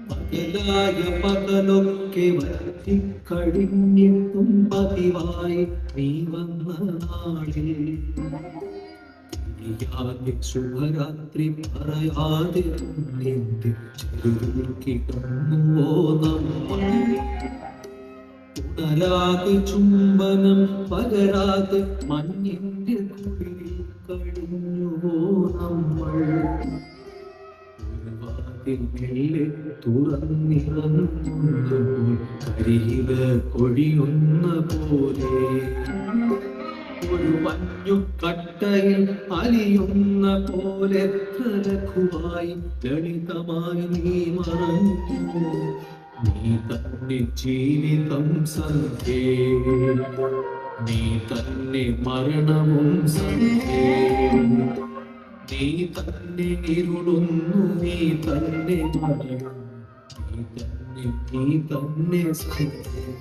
പകലായ പകലൊക്കെ വറ്റിക്കഴിഞ്ഞിട്ടും പതിവായി നീ വന്ന നാളിൽ ശുഭരാത്രി പറയാതെ നിന്റെ ചെറുക്കിടന്നുവോ നമ്മൾ ഉണരാതെ ചുംബനം പകരാതെ മഞ്ഞിന്റെ കുളിരിൽ കഴിഞ്ഞുവോ നമ്മൾ മെല്ലെ തുറന്നിറങ്ങുന്നപ്പോൾ കരിയില കൊഴിയുന്ന പോലെ ഒരു മഞ്ഞു കട്ടയിൽ അലിയുന്ന പോലെ ലഘുവായി ലളിതമായി നീ മറഞ്ഞു നീ തന്നെ ജീവിതം സന്ധ്യേ നീ തന്നെ മരണവും സന്ധ്യേ നീ തന്നെ ഇരുളുന്നു നീ തന്നെ മറയും നീ തന്നെ സന്ധ്യേ